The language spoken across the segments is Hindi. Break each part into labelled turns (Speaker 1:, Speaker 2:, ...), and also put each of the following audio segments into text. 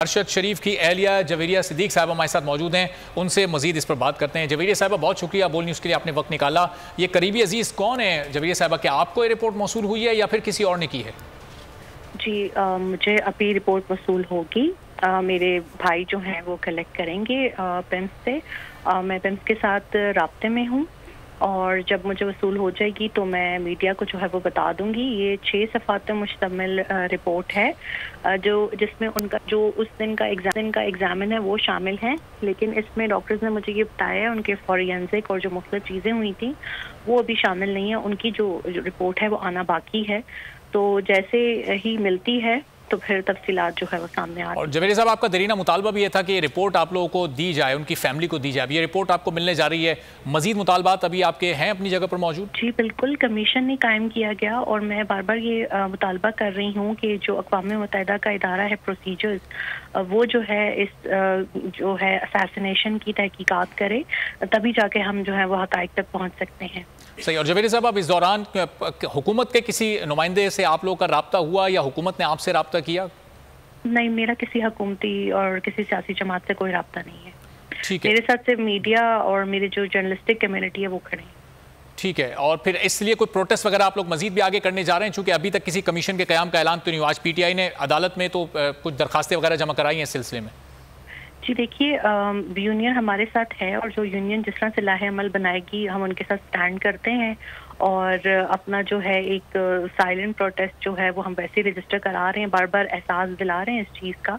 Speaker 1: अरशद शरीफ की एहलिया जवेरिया सिद्दीक साहब हमारे साथ मौजूद हैं, उनसे मजीद इस पर बात करते हैं। जवेरिया साहबा, बहुत शुक्रिया बोल न्यूज़ के लिए आपने वक्त निकाला। ये करीबी अजीज़ कौन है जवेरिया साहबा, क्या आपको ये रिपोर्ट मौसूल हुई है या फिर किसी और ने की है?
Speaker 2: जी मुझे अभी रिपोर्ट मौसूल होगी। मेरे भाई जो हैं वो कलेक्ट करेंगे पिम्स से। मैं पिम्स के साथ राब्ते में हूँ और जब मुझे वसूल हो जाएगी तो मैं मीडिया को जो है वो बता दूंगी। ये 6 सफ़ात मुश्तमिल रिपोर्ट है जो जिसमें उनका जो उस दिन का एग्जामिन है वो शामिल है, लेकिन इसमें डॉक्टर्स ने मुझे ये बताया है उनके फॉरेंसिक और जो मुख्तलिफ चीज़ें हुई थी वो अभी शामिल नहीं है। उनकी जो रिपोर्ट है वो आना बाकी है, तो जैसे ही मिलती है तो फिर तफसीलात जो है वो सामने आ रही है।
Speaker 1: और जवेरिया साहब, आपका दरीना मुतालबा भी ये था कि ये रिपोर्ट आप लोगों को दी जाए, उनकी फैमिली को दी जाए। अब ये रिपोर्ट आपको मिलने जा रही है, मजीद मुतालबात अभी आपके हैं अपनी जगह पर मौजूद?
Speaker 2: जी बिल्कुल, कमीशन ने कायम किया गया और मैं बार बार ये मुतालबा कर रही हूँ कि जो अक़वाम मुत्तहिदा का इदारा है प्रोसीजर्स, वो जो है इस जो है असैसिनेशन की तहकीकात करे, तभी जाके हम जो है वो हक़ाइक़ तक पहुँच सकते हैं।
Speaker 1: सही। और जवेरिया साहब, अब इस दौरान हुकूमत के किसी नुमाइंदे से आप लोगों का राब्ता हुआ या हुकूमत ने आपसे राब्ता किया?
Speaker 2: नहीं, मेरा किसी हुकूमती और किसी सियासी जमात से कोई राब्ता नहीं है।
Speaker 1: ठीक है।
Speaker 2: मेरे साथ सिर्फ मीडिया और मेरी जो जर्नलिस्टिक कम्युनिटी है वो खड़े हैं।
Speaker 1: ठीक है। और फिर इसलिए कोई प्रोटेस्ट वगैरह आप लोग मजीद भी आगे करने जा रहे हैं, चूंकि अभी तक किसी कमीशन के क़याम का ऐलान तो नहीं हुआ। आज PTI ने अदालत में तो कुछ दरखास्तें वगैरह जमा कराई हैं इस सिलसिले में?
Speaker 2: जी देखिए, यूनियन हमारे साथ है और जो यूनियन जिस तरह से लाहे अमल बनाएगी हम उनके साथ स्टैंड करते हैं और अपना जो है एक साइलेंट प्रोटेस्ट जो है वो हम वैसे ही रजिस्टर करा रहे हैं। बार बार एहसास दिला रहे हैं इस चीज़ का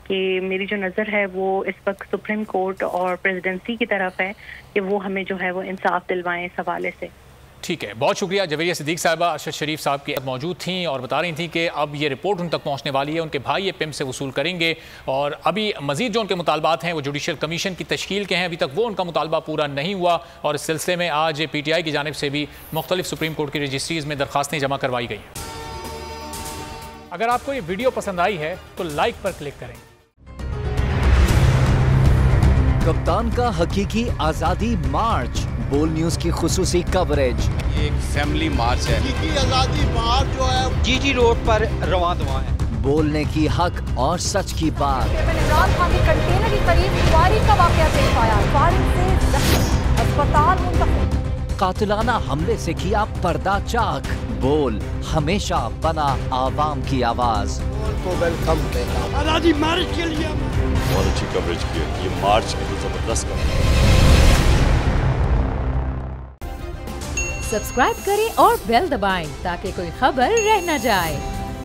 Speaker 2: कि मेरी जो नज़र है वो इस वक्त सुप्रीम कोर्ट और प्रेसिडेंसी की तरफ है कि वो हमें जो है वो इंसाफ दिलवाएं इस हवाले से।
Speaker 1: ठीक है, बहुत शुक्रिया। जवेरिया सिद्दीक साहिबा अरशद शरीफ साहब की मौजूद थीं और बता रही थी कि अब ये रिपोर्ट उन तक पहुंचने वाली है, उनके भाई ये पिम से वसूल करेंगे और अभी मजीद जो उनके मुतालबात हैं वो जुडिशल कमीशन की तश्कील के हैं। अभी तक वो उनका मुतालबा पूरा नहीं हुआ और इस सिलसिले में आज PTI की जानिब से भी मुख्तलिफ सुप्रीम कोर्ट की रजिस्ट्रीज में दरखास्तें जमा करवाई गई हैं। अगर आपको ये वीडियो पसंद आई है तो लाइक पर क्लिक करें।
Speaker 3: कप्तान का हकीकी आजादी मार्च, बोल न्यूज की खुसूसी कवरेज।
Speaker 4: ये एक फैमिली मार्च है।
Speaker 5: हकीकी आजादी मार्च जो है
Speaker 4: GG रोड पर रवां दवा है।
Speaker 3: बोलने की हक और सच की बात।
Speaker 6: इमरान खान के कंटेनर के करीब फायरिंग का वाकया पेश आया, फायरिंग से जख्मी, अस्पताल मुंतकिल।
Speaker 3: कातिलाना हमले से किया पर्दा चाक, बोल हमेशा बना आवाम की आवाज।
Speaker 5: को वेलकम कहता हूं। आजादी मार्च के लिए
Speaker 7: बहुत अच्छी कवरेज की है, ये मार्च की तो जबरदस्त कवरेज।
Speaker 8: सब्सक्राइब करें और बेल दबाएं ताकि कोई खबर रह न जाए।